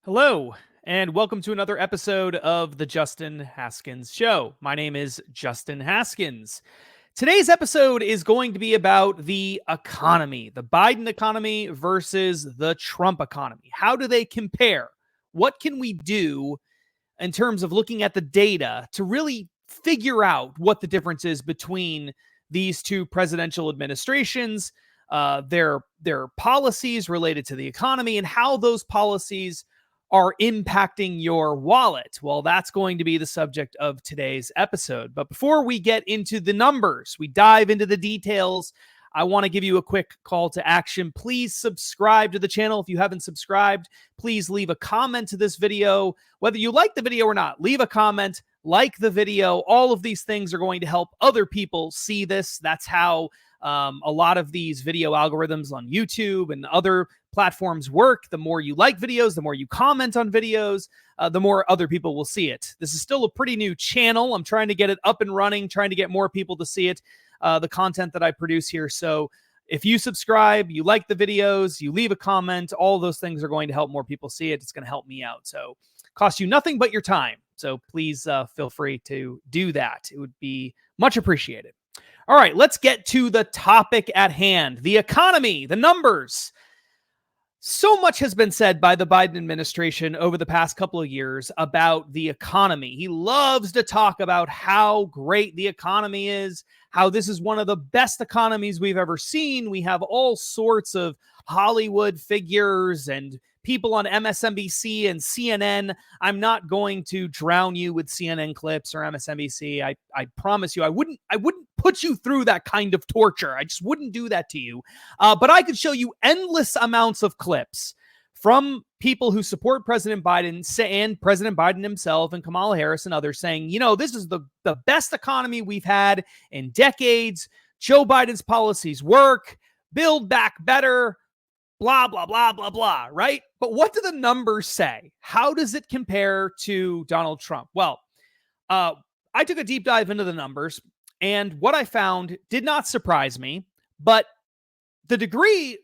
Hello, and welcome to another episode of the Justin Haskins Show. My name is Justin Haskins. Today's episode is going to be about the economy, the Biden economy versus the Trump economy. How do they compare? What can we do in terms of looking at the data to really figure out what the difference is between these two presidential administrations, their policies related to the economy, and how those policies are impacting your wallet? Well, that's going to be the subject of today's episode. But before we get into the numbers, we dive into the details, I want to give you a quick call to action. Please subscribe to the channel if you haven't subscribed. Please leave a comment to this video. Whether you like the video or not, leave a comment, like the video. All of these things are going to help other people see this. That's how a lot of these video algorithms on YouTube and other platforms work. The more you like videos, the more you comment on videos, the more other people will see it. This is still a pretty new channel. I'm trying to get it up and running, trying to get more people to see it, the content that I produce here. So if you subscribe, you like the videos, you leave a comment, all those things are going to help more people see it. It's going to help me out. So cost you nothing but your time. So please feel free to do that. It would be much appreciated. All right, let's get to the topic at hand, the economy, the numbers. So much has been said by the Biden administration over the past couple of years about the economy. He loves to talk about how great the economy is, how this is one of the best economies we've ever seen. We have all sorts of Hollywood figures and people on MSNBC and CNN. I'm not going to drown you with CNN clips or MSNBC. I promise you, I wouldn't put you through that kind of torture. I just wouldn't do that to you. But I could show you endless amounts of clips from people who support President Biden and President Biden himself and Kamala Harris and others saying, you know, this is the best economy we've had in decades. Joe Biden's policies work. Build back better. Blah, blah, blah, blah, blah, right? But what do the numbers say? How does it compare to Donald Trump? Well, I took a deep dive into the numbers, and what I found did not surprise me, but the degree,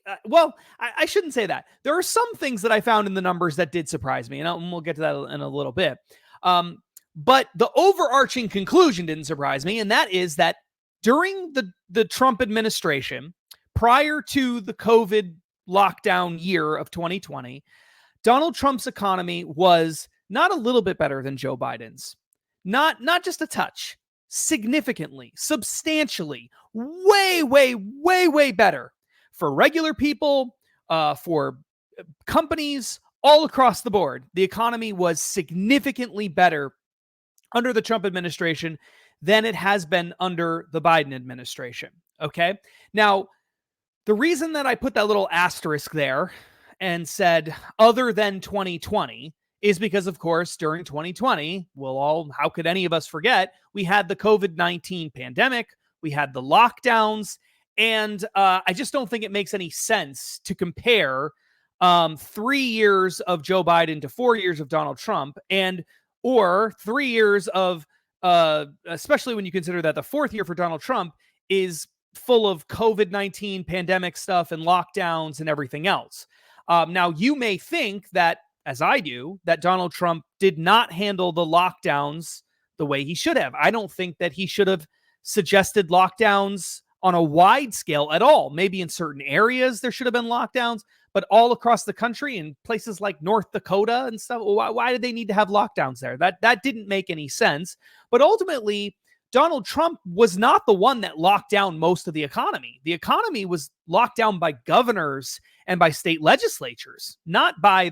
I shouldn't say that. There are some things that I found in the numbers that did surprise me, and we'll get to that in a little bit. But the overarching conclusion didn't surprise me, and that is that during the Trump administration, prior to the COVID lockdown year of 2020, Donald Trump's economy was not a little bit better than Joe Biden's. Not just a touch, significantly, substantially, way better for regular people, for companies, all across the board. The economy was significantly better under the Trump administration than it has been under the Biden administration. Okay. Now, the reason that I put that little asterisk there and said other than 2020 is because, of course, during 2020, how could any of us forget, we had the COVID-19 pandemic, we had the lockdowns, and I just don't think it makes any sense to compare 3 years of Joe Biden to 4 years of Donald Trump, or 3 years of, especially when you consider that the fourth year for Donald Trump is full of COVID-19 pandemic stuff and lockdowns and everything else. Now, you may think that, as I do, that Donald Trump did not handle the lockdowns the way he should have. I don't think that he should have suggested lockdowns on a wide scale at all. Maybe in certain areas there should have been lockdowns, but all across the country in places like North Dakota and stuff, why did they need to have lockdowns there? That didn't make any sense. But ultimately, Donald Trump was not the one that locked down most of the economy. The economy was locked down by governors and by state legislatures, not by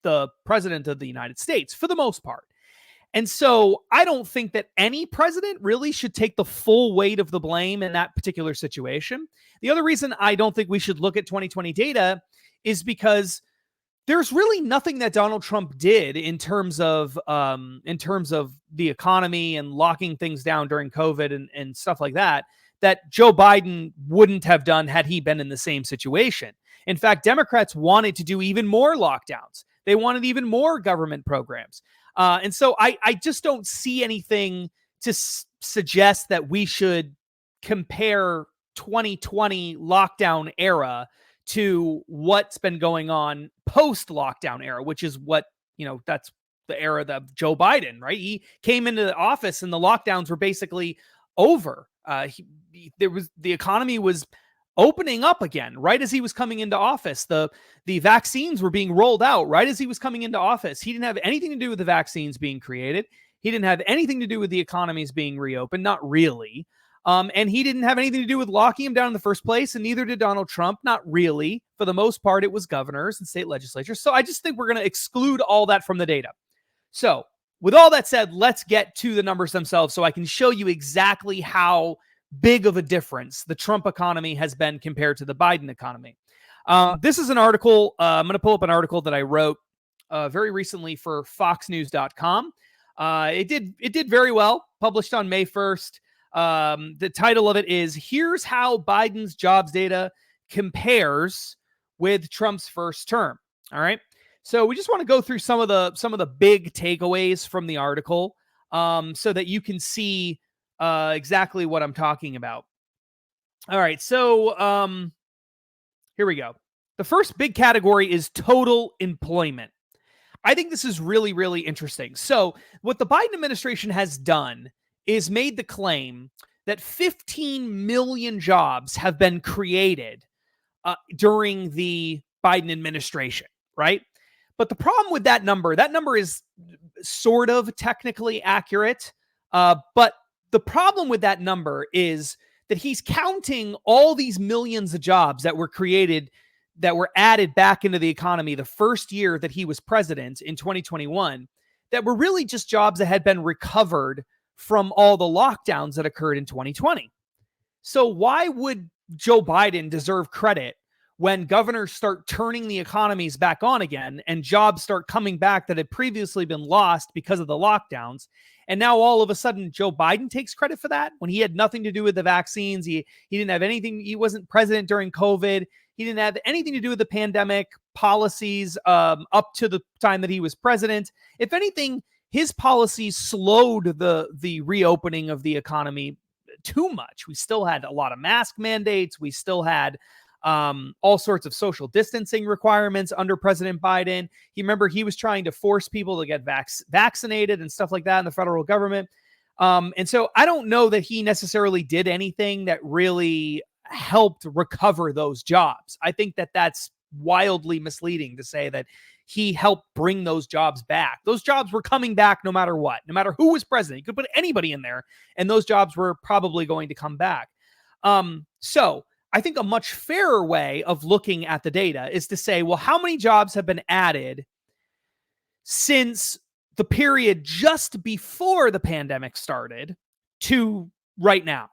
the president of the United States for the most part. And so I don't think that any president really should take the full weight of the blame in that particular situation. The other reason I don't think we should look at 2020 data is because there's really nothing that Donald Trump did in terms of the economy and locking things down during COVID and stuff like that Joe Biden wouldn't have done had he been in the same situation. In fact, Democrats wanted to do even more lockdowns. They wanted even more government programs. And so I just don't see anything to suggest that we should compare 2020 lockdown era to what's been going on post-lockdown era, which is what that's the era of Joe Biden, right? He came into the office and the lockdowns were basically over. The economy was opening up again right as he was coming into office. The vaccines were being rolled out right as he was coming into office. He didn't have anything to do with the vaccines being created. He didn't have anything to do with the economies being reopened, not really. And he didn't have anything to do with locking him down in the first place, and neither did Donald Trump, not really. For the most part, it was governors and state legislatures. So I just think we're going to exclude all that from the data. So with all that said, let's get to the numbers themselves so I can show you exactly how big of a difference the Trump economy has been compared to the Biden economy. This is an article. I'm going to pull up an article that I wrote very recently for foxnews.com. It did very well, published on May 1st. The title of it is "Here's How Biden's Jobs Data Compares with Trump's First Term." All right. So we just want to go through some of the big takeaways from the article, so that you can see exactly what I'm talking about. All right. So here we go. The first big category is total employment. I think this is really, really interesting. So what the Biden administration has done is made the claim that 15 million jobs have been created during the Biden administration, right? But the problem with that number is sort of technically accurate. But the problem with that number is that he's counting all these millions of jobs that were created, that were added back into the economy the first year that he was president in 2021, that were really just jobs that had been recovered from all the lockdowns that occurred in 2020. So why would Joe Biden deserve credit when governors start turning the economies back on again and jobs start coming back that had previously been lost because of the lockdowns? And now all of a sudden Joe Biden takes credit for that when he had nothing to do with the vaccines. He didn't have anything. He wasn't president during COVID. He didn't have anything to do with the pandemic policies up to the time that he was president. If anything, his policies slowed the reopening of the economy too much. We still had a lot of mask mandates. We still had all sorts of social distancing requirements under President Biden. He was trying to force people to get vaccinated and stuff like that in the federal government. And so I don't know that he necessarily did anything that really helped recover those jobs. I think that that's wildly misleading to say that he helped bring those jobs back. Those jobs were coming back no matter what, no matter who was president. You could put anybody in there and those jobs were probably going to come back. So I think a much fairer way of looking at the data is to say, well, how many jobs have been added since the period just before the pandemic started to right now,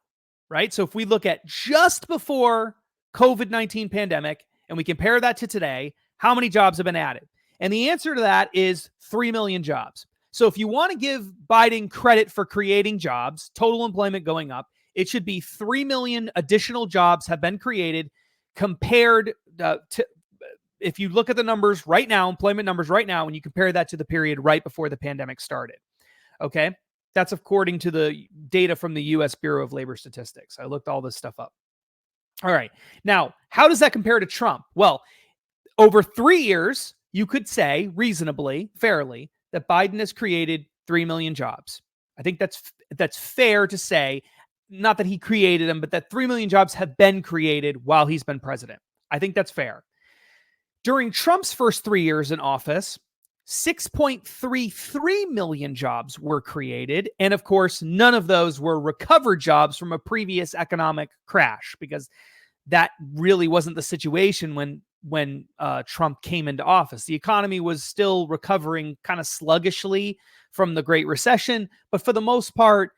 right? So if we look at just before COVID-19 pandemic and we compare that to today, how many jobs have been added? And the answer to that is 3 million jobs. So if you want to give Biden credit for creating jobs, total employment going up, it should be 3 million additional jobs have been created compared to, if you look at the numbers right now, employment numbers right now, and you compare that to the period right before the pandemic started. Okay. That's according to the data from the U.S. Bureau of Labor Statistics. I looked all this stuff up. All right. Now, how does that compare to Trump? Well, over 3 years, you could say reasonably, fairly, that Biden has created 3 million jobs. I think that's fair to say, not that he created them, but that 3 million jobs have been created while he's been president. I think that's fair. During Trump's first 3 years in office, 6.33 million jobs were created. And of course, none of those were recovered jobs from a previous economic crash, because that really wasn't the situation when Trump came into office. The economy was still recovering kind of sluggishly from the Great Recession, but for the most part,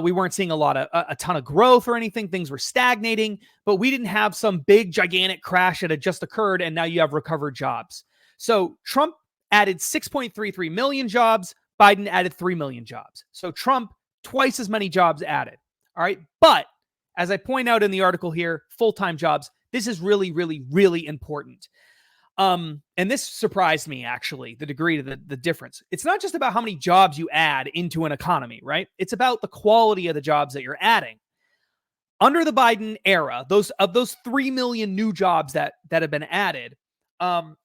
we weren't seeing a ton of growth or anything. Things were stagnating, but we didn't have some big, gigantic crash that had just occurred, and now you have recovered jobs. So Trump added 6.33 million jobs. Biden added 3 million jobs. So Trump, twice as many jobs added. All right. But as I point out in the article here, full-time jobs, this is really, really, really important. And this surprised me, actually, the degree to the difference. It's not just about how many jobs you add into an economy, right? It's about the quality of the jobs that you're adding. Under the Biden era, those 3 million new jobs that have been added,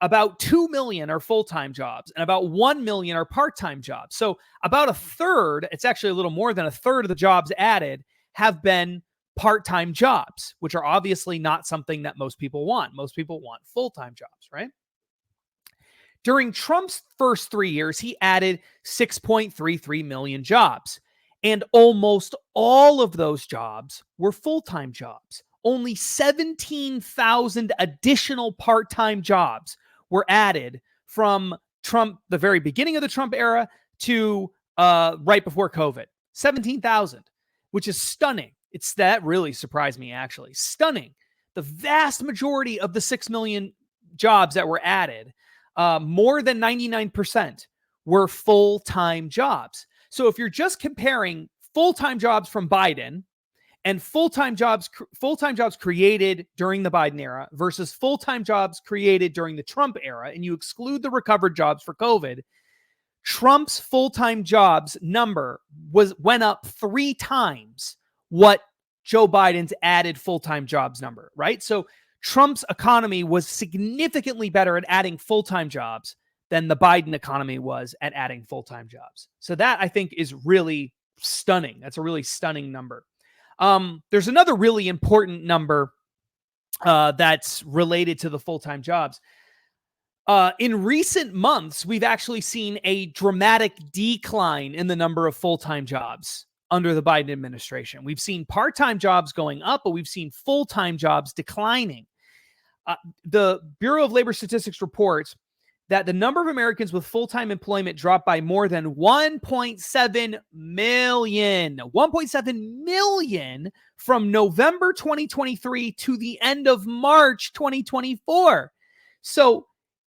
about 2 million are full-time jobs and about 1 million are part-time jobs. So about a third, it's actually a little more than a third of the jobs added have been part-time jobs, which are obviously not something that most people want. Most people want full-time jobs, right? During Trump's first 3 years, he added 6.33 million jobs. And almost all of those jobs were full-time jobs. Only 17,000 additional part-time jobs were added from Trump, the very beginning of the Trump era, to right before COVID. 17,000, which is stunning. That really surprised me, actually. Stunning. The vast majority of the 6 million jobs that were added, more than 99%, were full-time jobs. So if you're just comparing full-time jobs from Biden and full-time jobs created during the Biden era versus full-time jobs created during the Trump era, and you exclude the recovered jobs for COVID, Trump's full-time jobs number went up 3 times what Joe Biden's added full-time jobs number, right? So Trump's economy was significantly better at adding full-time jobs than the Biden economy was at adding full-time jobs. So that, I think, is really stunning. That's a really stunning number. There's another really important number that's related to the full-time jobs. In recent months, we've actually seen a dramatic decline in the number of full-time jobs under the Biden administration. We've seen part-time jobs going up, but we've seen full-time jobs declining. The Bureau of Labor Statistics reports that the number of Americans with full-time employment dropped by more than 1.7 million. 1.7 million from November 2023 to the end of March 2024. So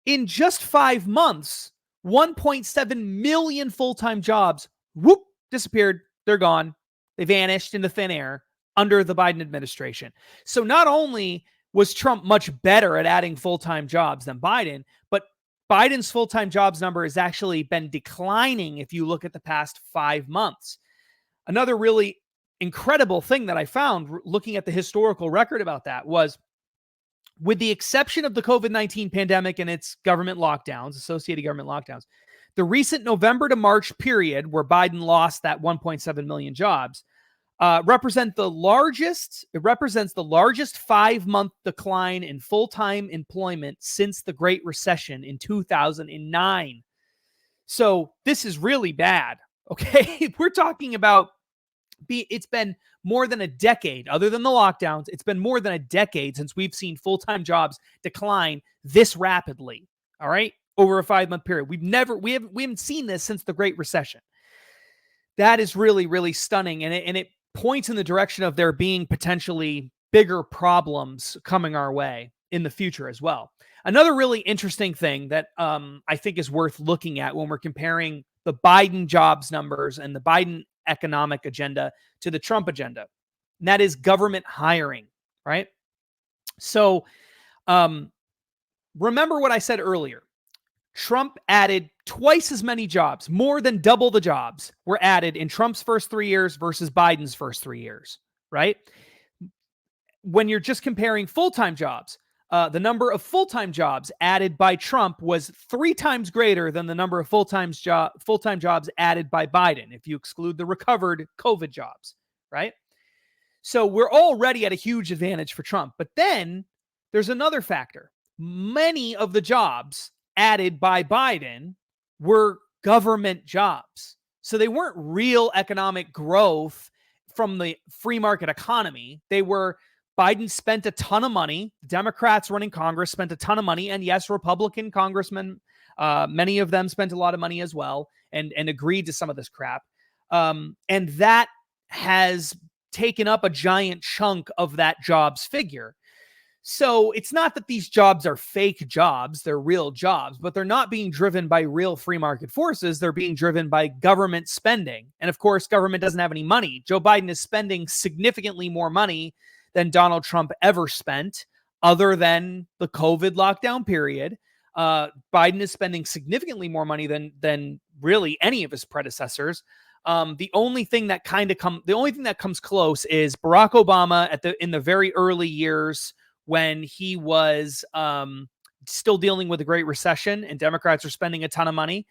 in just 5 months, 1.7 million full-time jobs, disappeared. They're gone. They vanished into thin air under the Biden administration. So not only was Trump much better at adding full-time jobs than Biden, but Biden's full-time jobs number has actually been declining if you look at the past 5 months. Another really incredible thing that I found looking at the historical record about that was, with the exception of the COVID-19 pandemic and its government lockdowns, associated government lockdowns, the recent November to March period where Biden lost that 1.7 million jobs represents the largest 5-month decline in full-time employment since the Great Recession in 2009. So this is really bad. Okay. We're talking about, it's been more than a decade, other than the lockdowns, it's been more than a decade since we've seen full-time jobs decline this rapidly. All right. Over a 5-month period. We haven't seen this since the Great Recession. That is really, really stunning. And it points in the direction of there being potentially bigger problems coming our way in the future as well. Another really interesting thing that I think is worth looking at when we're comparing the Biden jobs numbers and the Biden economic agenda to the Trump agenda, and that is government hiring, right? So remember what I said earlier. Trump added twice as many jobs, more than double the jobs were added in Trump's first 3 years versus Biden's first 3 years, right? When you're just comparing full-time jobs, the number of full-time jobs added by Trump was 3 times greater than the number of full-time jobs added by Biden, if you exclude the recovered COVID jobs, right? So we're already at a huge advantage for Trump. But then there's another factor. Many of the jobs added by Biden were government jobs. So they weren't real economic growth from the free market economy. They were, Biden spent a ton of money. Democrats running Congress spent a ton of money. And yes, Republican congressmen, many of them spent a lot of money as well and agreed to some of this crap. And that has taken up a giant chunk of that jobs figure. So it's not that these jobs are fake jobs, they're real jobs, but they're not being driven by real free market forces. They're being driven by government spending. And of course, government doesn't have any money. Joe Biden is spending significantly more money than Donald Trump ever spent, other than the COVID lockdown period. Biden is spending significantly more money than really any of his predecessors. The only thing that comes close is Barack Obama in the very early years, when he was still dealing with a great recession, and Democrats are spending a ton of money,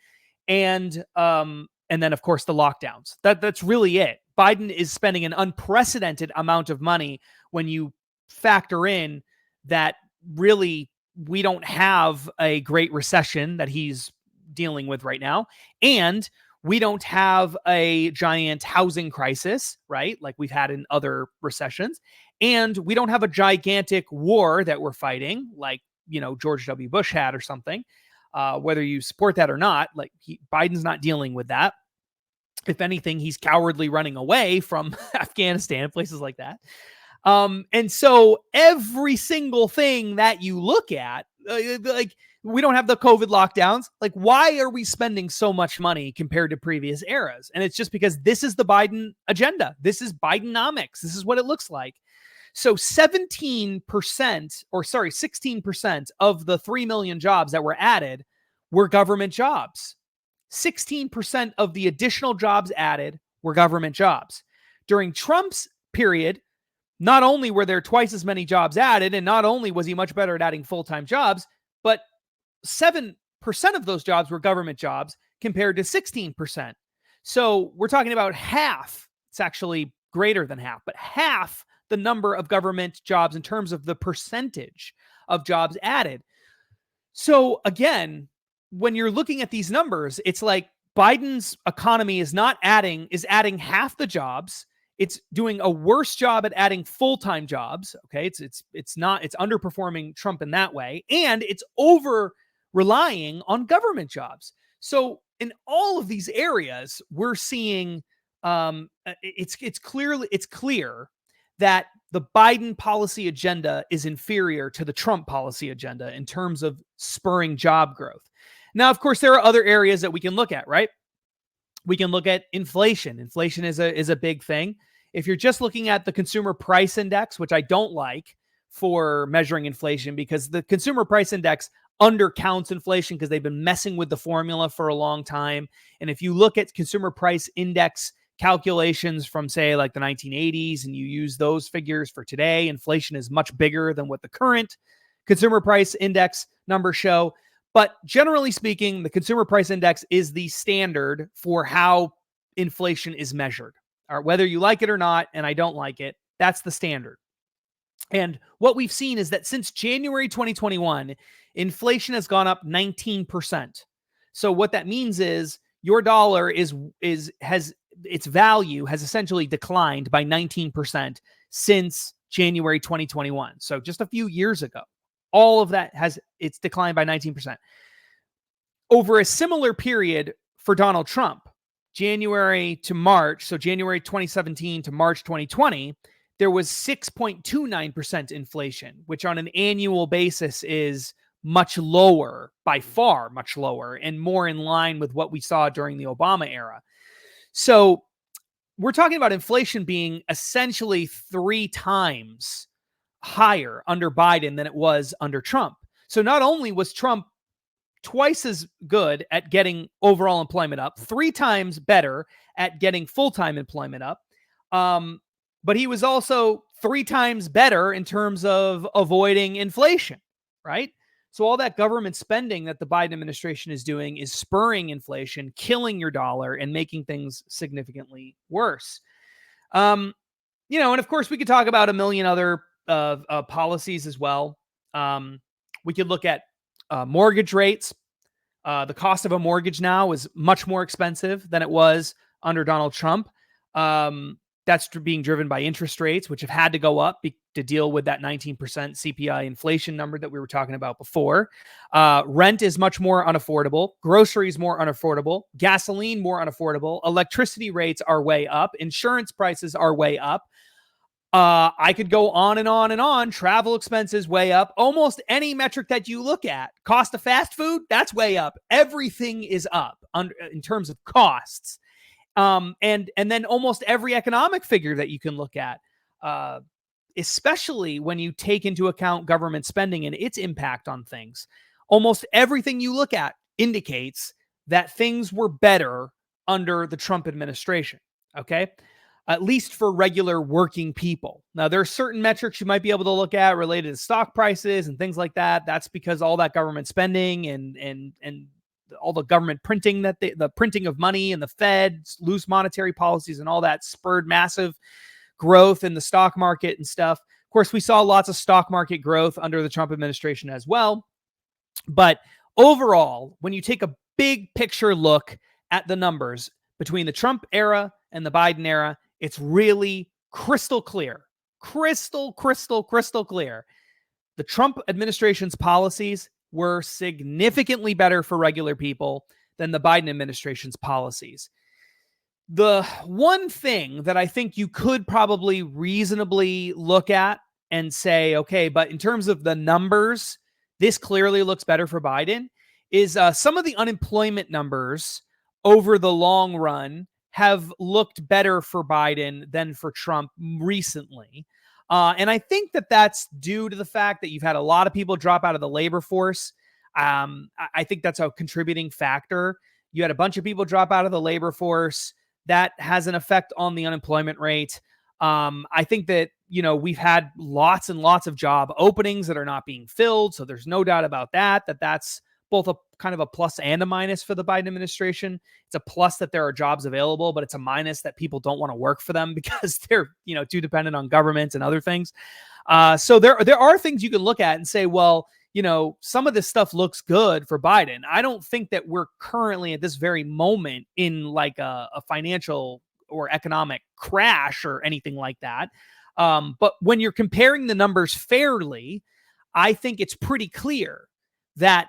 and then of course the lockdowns. That's really it. Biden is spending an unprecedented amount of money when you factor in that really we don't have a great recession that he's dealing with right now, and we don't have a giant housing crisis, right? Like we've had in other recessions. And we don't have a gigantic war that we're fighting, like, George W. Bush had or something. Whether you support that or not, like Biden's not dealing with that. If anything, he's cowardly running away from Afghanistan and places like that. And so every single thing that you look at, like we don't have the COVID lockdowns. Like, why are we spending so much money compared to previous eras? And it's just because this is the Biden agenda. This is Bidenomics. This is what it looks like. So 16% of the 3 million jobs that were added were government jobs. 16% of the additional jobs added were government jobs. During Trump's period, not only were there twice as many jobs added, and not only was he much better at adding full-time jobs, but 7% of those jobs were government jobs compared to 16%. So we're talking about half. It's actually greater than half, but half the number of government jobs in terms of the percentage of jobs added. So again, when you're looking at these numbers, it's like Biden's economy is adding half the jobs. It's doing a worse job at adding full-time jobs. Okay. It's underperforming Trump in that way. And it's over relying on government jobs. So in all of these areas, we're seeing it's clear that the Biden policy agenda is inferior to the Trump policy agenda in terms of spurring job growth. Now, of course, there are other areas that we can look at, right? We can look at inflation. Inflation is a big thing. If you're just looking at the consumer price index, which I don't like for measuring inflation because the consumer price index undercounts inflation because they've been messing with the formula for a long time. And if you look at consumer price index calculations from, say, like the 1980s, and you use those figures for today, inflation is much bigger than what the current consumer price index numbers show. But generally speaking, the consumer price index is the standard for how inflation is measured. Or whether you like it or not, and I don't like it, that's the standard. And what we've seen is that since January 2021, inflation has gone up 19%. So what that means is your dollar has its value has essentially declined by 19% since January 2021. So just a few years ago, all of that it's declined by 19%. Over a similar period for Donald Trump, January to March, so January 2017 to March 2020, there was 6.29% inflation, which on an annual basis is much lower, by far much lower, and more in line with what we saw during the Obama era. So we're talking about inflation being essentially 3 times higher under Biden than it was under Trump. So not only was Trump twice as good at getting overall employment up, 3 times better at getting full-time employment up, but he was also 3 times better in terms of avoiding inflation, right? So all that government spending that the Biden administration is doing is spurring inflation, killing your dollar, and making things significantly worse. And of course, we could talk about a million other policies as well. We could look at mortgage rates. The cost of a mortgage now is much more expensive than it was under Donald Trump. That's being driven by interest rates, which have had to go up to deal with that 19% CPI inflation number that we were talking about before. Rent is much more unaffordable. Groceries more unaffordable. Gasoline more unaffordable. Electricity rates are way up. Insurance prices are way up. I could go on and on and on. Travel expenses way up. Almost any metric that you look at. Cost of fast food, that's way up. Everything is up in terms of costs. And then almost every economic figure that you can look at, especially when you take into account government spending and its impact on things, almost everything you look at indicates that things were better under the Trump administration. Okay. at least for regular working people. Now, there are certain metrics you might be able to look at related to stock prices and things like that. That's because all that government spending and all the government printing the printing of money and the Fed's loose monetary policies and all that spurred massive growth in the stock market and stuff. Of course, we saw lots of stock market growth under the Trump administration as well. But overall, when you take a big picture look at the numbers between the Trump era and the Biden era, it's really crystal clear. Crystal clear. The Trump administration's policies were significantly better for regular people than the Biden administration's policies. The one thing that I think you could probably reasonably look at and say, okay, but in terms of the numbers, this clearly looks better for Biden, is some of the unemployment numbers over the long run have looked better for Biden than for Trump recently. And I think that that's due to the fact that you've had a lot of people drop out of the labor force. I think that's a contributing factor. You had a bunch of people drop out of the labor force. That has an effect on the unemployment rate. I think that, we've had lots and lots of job openings that are not being filled. So there's no doubt about that's both a kind of a plus and a minus for the Biden administration. It's a plus that there are jobs available, but it's a minus that people don't want to work for them because they're, too dependent on government and other things. So there are things you can look at and say, well, some of this stuff looks good for Biden. I don't think that we're currently at this very moment in like a financial or economic crash or anything like that. But when you're comparing the numbers fairly, I think it's pretty clear that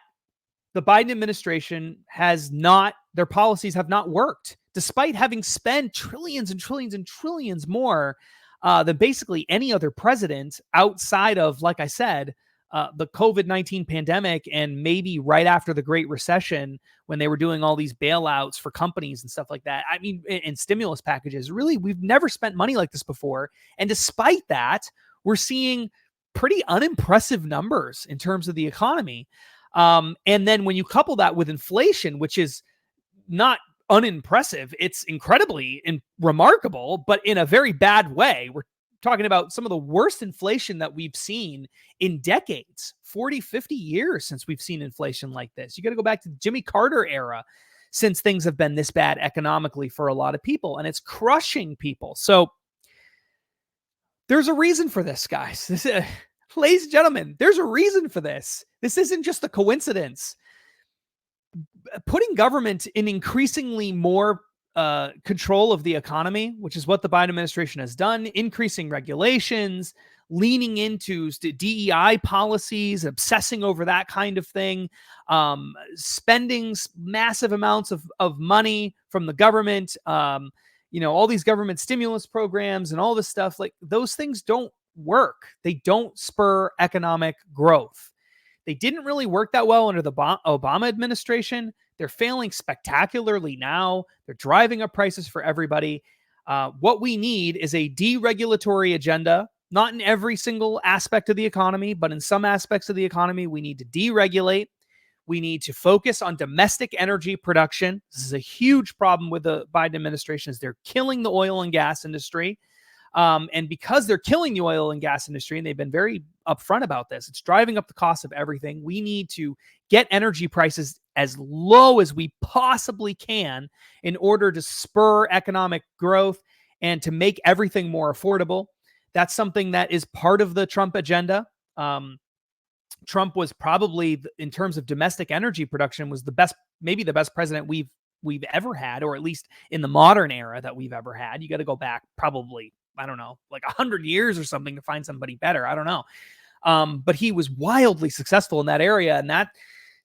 the Biden administration their policies have not worked, despite having spent trillions and trillions and trillions more than basically any other president outside of, like I said, the COVID-19 pandemic and maybe right after the Great Recession when they were doing all these bailouts for companies and stuff like that. I mean, and stimulus packages. Really, we've never spent money like this before. And despite that, we're seeing pretty unimpressive numbers in terms of the economy. And then when you couple that with inflation, which is not unimpressive, it's incredibly remarkable, but in a very bad way. We're talking about some of the worst inflation that we've seen in decades, 40, 50 years since we've seen inflation like this. You got to go back to the Jimmy Carter era since things have been this bad economically for a lot of people, and it's crushing people. So there's a reason for this, guys. Ladies and gentlemen, there's a reason for this. This isn't just a coincidence. Putting government in increasingly more control of the economy, which is what the Biden administration has done, increasing regulations, leaning into DEI policies, obsessing over that kind of thing, spending massive amounts of money from the government, all these government stimulus programs and all this stuff, like those things don't work. They don't spur economic growth. They didn't really work that well under the Obama administration. They're failing spectacularly now. They're driving up prices for everybody. What we need is a deregulatory agenda, not in every single aspect of the economy, but in some aspects of the economy, we need to deregulate. We need to focus on domestic energy production. This is a huge problem with the Biden administration, is they're killing the oil and gas industry. And because they're killing the oil and gas industry, and they've been very upfront about this, it's driving up the cost of everything. We need to get energy prices as low as we possibly can in order to spur economic growth and to make everything more affordable. That's something that is part of the Trump agenda. Trump was probably, in terms of domestic energy production, was maybe the best president we've ever had, or at least in the modern era that we've ever had. You got to go back probably, I don't know, like 100 years or something to find somebody better. I don't know. But he was wildly successful in that area, and that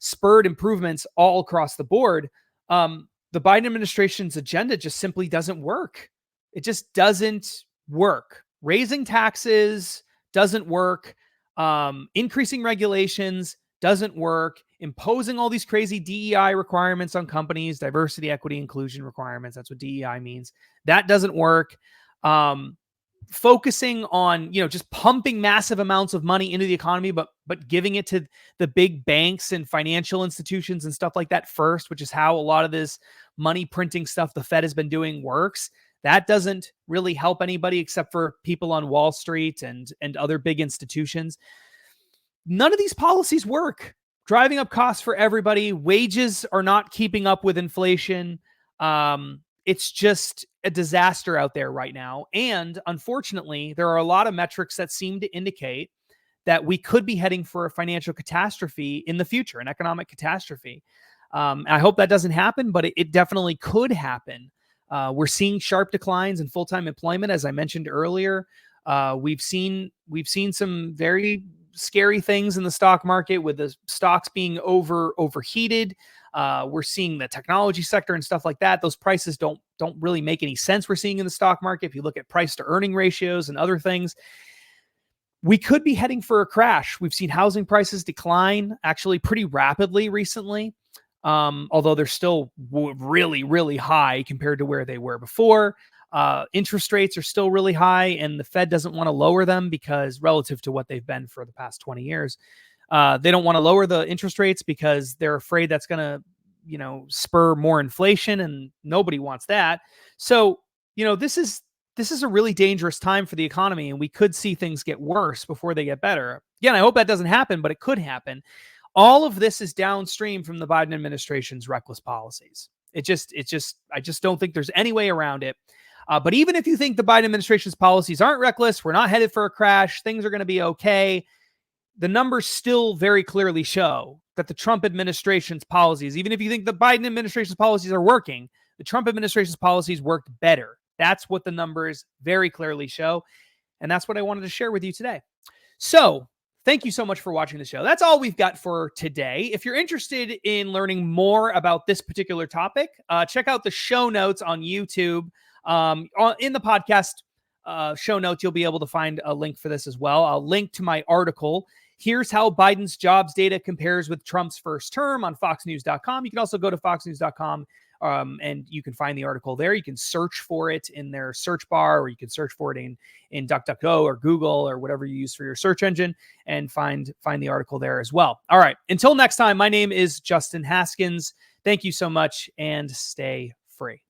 spurred improvements all across the board. The Biden administration's agenda just simply doesn't work. It just doesn't work. Raising taxes doesn't work. Increasing regulations doesn't work. Imposing all these crazy DEI requirements on companies, diversity, equity, inclusion requirements. That's what DEI means. That doesn't work. Focusing on, just pumping massive amounts of money into the economy, but giving it to the big banks and financial institutions and stuff like that first, which is how a lot of this money printing stuff the Fed has been doing works. That doesn't really help anybody except for people on Wall Street and other big institutions. None of these policies work. Driving up costs for everybody. Wages are not keeping up with inflation. It's just a disaster out there right now. And unfortunately, there are a lot of metrics that seem to indicate that we could be heading for a financial catastrophe in the future, an economic catastrophe. I hope that doesn't happen, but it definitely could happen. We're seeing sharp declines in full-time employment, as I mentioned earlier. We've seen some very scary things in the stock market with the stocks being overheated. We're seeing the technology sector and stuff like that. Those prices don't really make any sense. We're seeing in the stock market. If you look at price to earning ratios and other things, we could be heading for a crash. We've seen housing prices decline actually pretty rapidly recently, although they're still really, really high compared to where they were before. Interest rates are still really high, and the Fed doesn't want to lower them because relative to what they've been for the past 20 years, they don't want to lower the interest rates because they're afraid that's going to, spur more inflation, and nobody wants that. So, this is a really dangerous time for the economy, and we could see things get worse before they get better. Again, I hope that doesn't happen, but it could happen. All of this is downstream from the Biden administration's reckless policies. I just don't think there's any way around it. But even if you think the Biden administration's policies aren't reckless, we're not headed for a crash, things are going to be okay, the numbers still very clearly show that the Trump administration's policies, even if you think the Biden administration's policies are working, the Trump administration's policies worked better. That's what the numbers very clearly show. And that's what I wanted to share with you today. So thank you so much for watching the show. That's all we've got for today. If you're interested in learning more about this particular topic, check out the show notes on YouTube. In the podcast show notes, you'll be able to find a link for this as well. I'll link to my article. Here's how Biden's jobs data compares with Trump's first term on foxnews.com. You can also go to foxnews.com and you can find the article there. You can search for it in their search bar, or you can search for it in DuckDuckGo or Google or whatever you use for your search engine, and find the article there as well. All right. Until next time, my name is Justin Haskins. Thank you so much, and stay free.